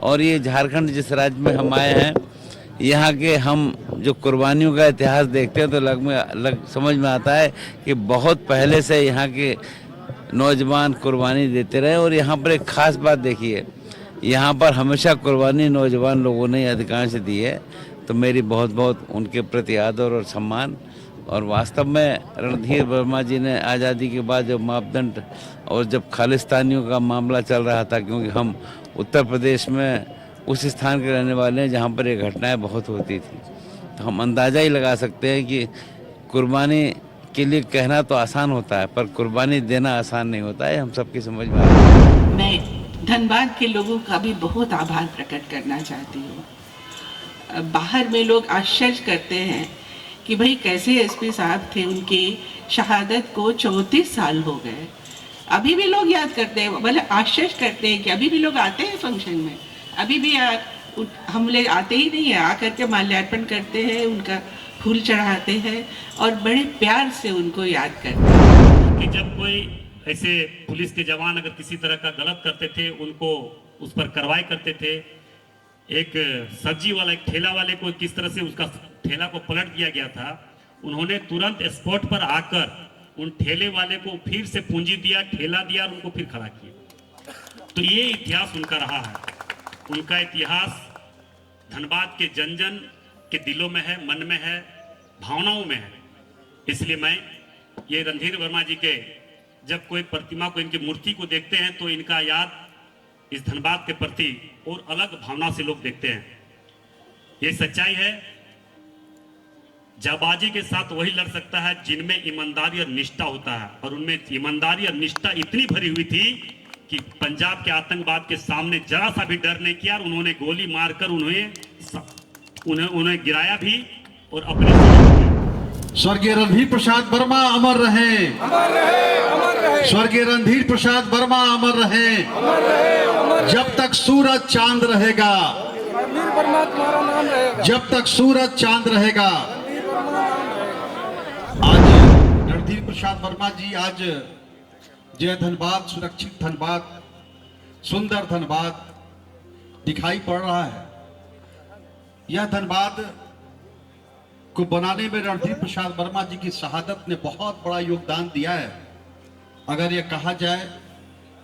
और ये झारखंड जिस राज्य में हम आए हैं, यहाँ के हम जो कुर्बानियों का इतिहास देखते हैं तो समझ में आता है कि बहुत पहले से यहाँ के नौजवान कुर्बानी देते रहे। और यहाँ पर एक ख़ास बात देखिए, यहाँ पर हमेशा कुर्बानी नौजवान लोगों ने अधिकांश दी है। तो मेरी बहुत बहुत उनके प्रति आदर और सम्मान। और वास्तव में रणधीर वर्मा जी ने आज़ादी के बाद जो मापदंड और जब खालिस्तानियों का मामला चल रहा था, क्योंकि हम उत्तर प्रदेश में उस स्थान के रहने वाले हैं जहाँ पर ये घटनाएं बहुत होती थी, तो हम अंदाज़ा ही लगा सकते हैं कि कुर्बानी के लिए कहना तो आसान होता है, पर कुर्बानी देना आसान नहीं होता है। हम सबकी समझ में आता है। मैं धनबाद के लोगों का भी बहुत आभार प्रकट करना चाहती हूँ। बाहर में लोग आश्चर्य करते हैं कि भाई कैसे एसपी साहब थे, उनकी शहादत को 34 साल हो गए, अभी भी लोग याद करते हैं, मतलब आश्चर्य करते हैं कि अभी भी लोग आते हैं फंक्शन में, अभी भी हम लोग आते ही नहीं है, आकर के माल्यार्पण करते हैं, उनका फूल चढ़ाते हैं और बड़े प्यार से उनको याद करते हैं। कि जब कोई ऐसे पुलिस के जवान अगर किसी तरह का गलत करते थे, उनको उस पर कार्रवाई करते थे। एक सब्जी वाला, एक ठेला वाले को किस तरह से उसका ठेला को पलट दिया गया था, उन्होंने तुरंत स्पॉट पर आकर उन ठेले वाले को फिर से पूंजी दिया, ठेला दिया और उनको फिर खड़ा किया। तो ये इतिहास उनका रहा है। उनका इतिहास धनबाद के जन जन के दिलों में है, मन में है, भावनाओं में है। इसलिए मैं ये रणधीर वर्मा जी के जब कोई प्रतिमा को, इनकी मूर्ति को देखते हैं तो इनका याद इस धनबाद के प्रति और अलग भावना से लोग देखते हैं। ये सच्चाई है, जाबाजी के साथ वही लड़ सकता है जिनमें ईमानदारी और निष्ठा होता है। और उनमें ईमानदारी और निष्ठा इतनी भरी हुई थी कि पंजाब के आतंकवाद के सामने जरा सा भी डर नहीं किया और उन्होंने गोली मारकर उन्हें गिराया भी और अपने। स्वर्गीय रणधीर प्रसाद वर्मा अमर रहे, अमर रहे, अमर रहे। स्वर्गीय रणधीर प्रसाद वर्मा अमर रहे, अमर रहे, अमर रहे। जब तक सूरज चांद रहेगा, रणधीर वर्मा तुम्हारा नाम रहेगा। जब तक सूरज चांद रहेगा। आज रणधीर प्रसाद वर्मा जी, आज जय धनबाद, सुरक्षित धनबाद, सुंदर धनबाद दिखाई पड़ रहा है। यह धनबाद को बनाने में रणधीर प्रसाद वर्मा जी की शहादत ने बहुत बड़ा योगदान दिया है। अगर यह कहा जाए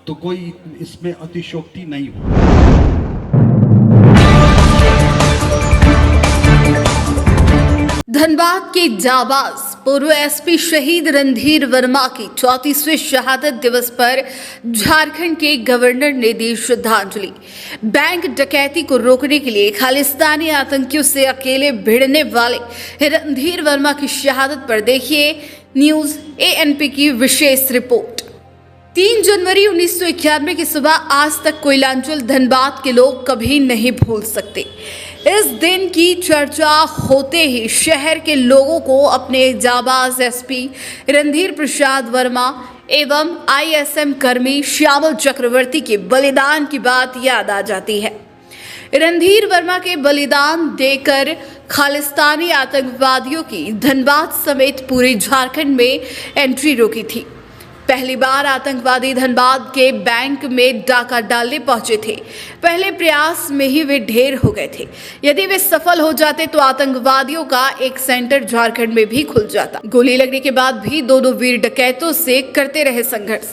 तो कोई इसमें अतिशयोक्ति नहीं हो। धनबाद के जाबाज पूर्व एसपी शहीद रणधीर वर्मा की 34वें शहादत दिवस पर झारखंड के गवर्नर ने दी श्रद्धांजलि। बैंक डकैती को रोकने के लिए खालिस्तानी आतंकियों से अकेले भिड़ने वाले रणधीर वर्मा की शहादत पर देखिए न्यूज एएनपी की विशेष रिपोर्ट। 3 जनवरी 1991 की सुबह आज तक कोयलांचल धनबाद के लोग कभी नहीं भूल सकते। इस दिन की चर्चा होते ही शहर के लोगों को अपने जाबाज एसपी रणधीर प्रसाद वर्मा एवं आईएसएम कर्मी श्यामल चक्रवर्ती के बलिदान की बात याद आ जाती है। रणधीर वर्मा के बलिदान देकर खालिस्तानी आतंकवादियों की धनबाद समेत पूरे झारखंड में एंट्री रोकी थी। पहली बार आतंकवादी धनबाद के बैंक में डाका डालने पहुंचे थे। पहले प्रयास में ही वे ढेर हो गए थे। यदि वे सफल हो जाते तो आतंकवादियों का एक सेंटर झारखंड में भी खुल जाता। गोली लगने के बाद भी दोनों वीर डकैतों से करते रहे संघर्ष।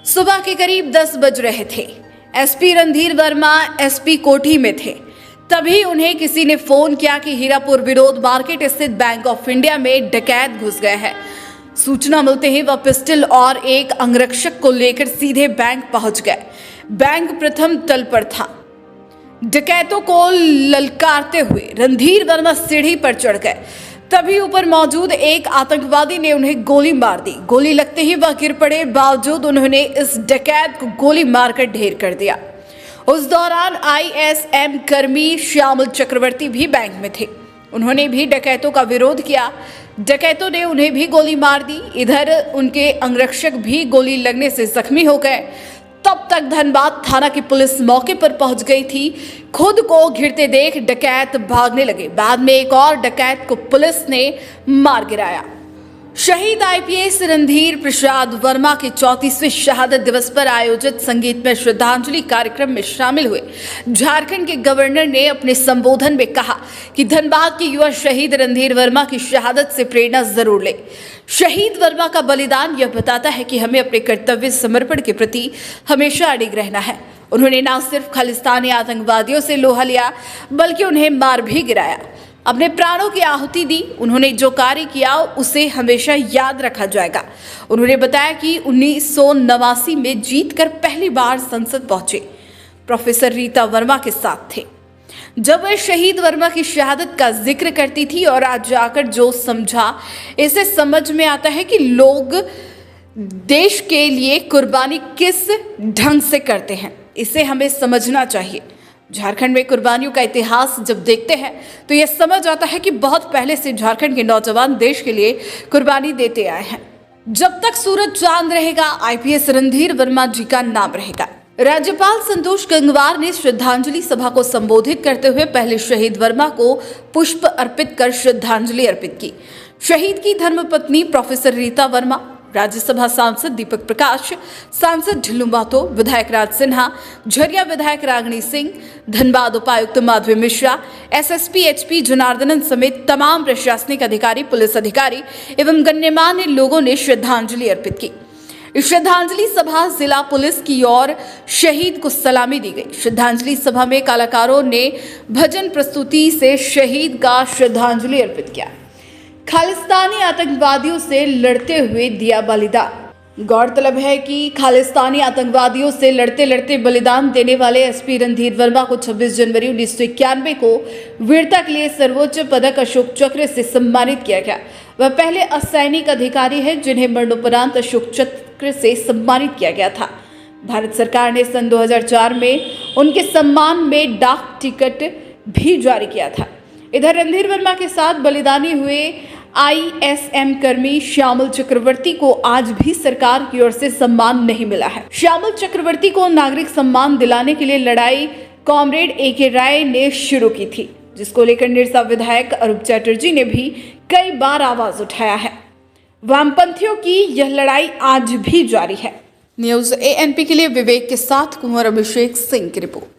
सुबह के करीब 10 बज रहे थे। एसपी रणधीर वर्मा एसपी कोठी में थे। तभी उन्हें किसी ने फोन किया कि हीरापुर विरोध मार्केट स्थित बैंक ऑफ इंडिया में डकैत घुस गए हैं। सूचना मिलते ही वह पिस्टल और एक अंगरक्षक को लेकर सीधे बैंक पहुंच गए। बैंक प्रथम तल पर था। डकैतों को ललकारते हुए रणधीर वर्मा सीढ़ी पर चढ़ गए। तभी ऊपर मौजूद एक आतंकवादी ने उन्हें गोली मार दी। गोली लगते ही वह गिर पड़े, बावजूद उन्होंने इस डकैत को गोली मारकर ढेर कर दिया। उस दौरान आईएसएम कर्मी श्यामल चक्रवर्ती भी बैंक में थे। उन्होंने भी डकैतों का विरोध किया। डकैतों ने उन्हें भी गोली मार दी। इधर उनके अंगरक्षक भी गोली लगने से जख्मी हो गए। तब तक धनबाद थाना की पुलिस मौके पर पहुंच गई थी। खुद को घिरते देख डकैत भागने लगे। बाद में एक और डकैत को पुलिस ने मार गिराया। शहीद आईपीएस रणधीर प्रसाद वर्मा के 34वें शहादत दिवस पर आयोजित संगीतमय श्रद्धांजलि कार्यक्रम में शामिल हुए झारखंड के गवर्नर ने अपने संबोधन में कहा कि धनबाद के युवा शहीद रणधीर वर्मा की शहादत से प्रेरणा जरूर ले। शहीद वर्मा का बलिदान यह बताता है कि हमें अपने कर्तव्य समर्पण के प्रति हमेशा अडिग रहना है। उन्होंने न सिर्फ खालिस्तानी आतंकवादियों से लोहा लिया बल्कि उन्हें मार भी गिराया, अपने प्राणों की आहुति दी। उन्होंने जो कार्य किया उसे हमेशा याद रखा जाएगा। उन्होंने बताया कि 1989 में जीतकर पहली बार संसद पहुंचे प्रोफेसर रीता वर्मा के साथ थे जब वह शहीद वर्मा की शहादत का जिक्र करती थी, और आज जाकर जो समझा इसे समझ में आता है कि लोग देश के लिए कुर्बानी किस ढंग से करते हैं। इसे हमें समझना चाहिए। झारखंड में कुर्बानियों का इतिहास जब देखते हैं तो यह समझ आता है कि बहुत पहले से झारखंड के नौजवान देश के लिए कुर्बानी देते आए हैं। जब तक सूरज चांद रहेगा, आईपीएस रणधीर वर्मा जी का नाम रहेगा। राज्यपाल संतोष गंगवार ने श्रद्धांजलि सभा को संबोधित करते हुए पहले शहीद वर्मा को पुष्प अर्पित कर श्रद्धांजलि अर्पित की। शहीद की धर्मपत्नी प्रोफेसर रीता वर्मा, राज्यसभा सांसद दीपक प्रकाश, सांसद ढिल्लू महतो, विधायक राज सिन्हा, झरिया विधायक रागिनी सिंह, धनबाद उपायुक्त माधवी मिश्रा, एसएसपी एचपी जनार्दनन समेत तमाम प्रशासनिक अधिकारी, पुलिस अधिकारी एवं गण्यमान्य लोगों ने श्रद्धांजलि अर्पित की। इस श्रद्धांजलि सभा जिला पुलिस की ओर शहीद को सलामी दी गई। श्रद्धांजलि सभा में कलाकारों ने भजन प्रस्तुति से शहीद का श्रद्धांजलि अर्पित किया। खालिस्तानी आतंकवादियों से लड़ते हुए दिया बलिदान। गौरतलब है कि खालिस्तानी आतंकवादियों से लड़ते लड़ते बलिदान देने वाले एसपी रणधीर वर्मा को 26 जनवरी 1991 को वीरता के लिए सर्वोच्च पदक अशोक चक्र से सम्मानित किया गया। वह पहले असैनिक अधिकारी हैं जिन्हें मरणोपरांत अशोक चक्र से सम्मानित किया गया था। भारत सरकार ने सन 2004 में उनके सम्मान में डाक टिकट भी जारी किया था। इधर रणधीर वर्मा के साथ बलिदानी हुए आईएसएम कर्मी श्यामल चक्रवर्ती को आज भी सरकार की ओर से सम्मान नहीं मिला है। श्यामल चक्रवर्ती को नागरिक सम्मान दिलाने के लिए लड़ाई कॉमरेड AK राय ने शुरू की थी, जिसको लेकर निरसा विधायक अरूप चैटर्जी ने भी कई बार आवाज उठाया है। वामपंथियों की यह लड़ाई आज भी जारी है। न्यूज़ ANP के लिए विवेक के साथ कुंवर अभिषेक सिंह की रिपोर्ट।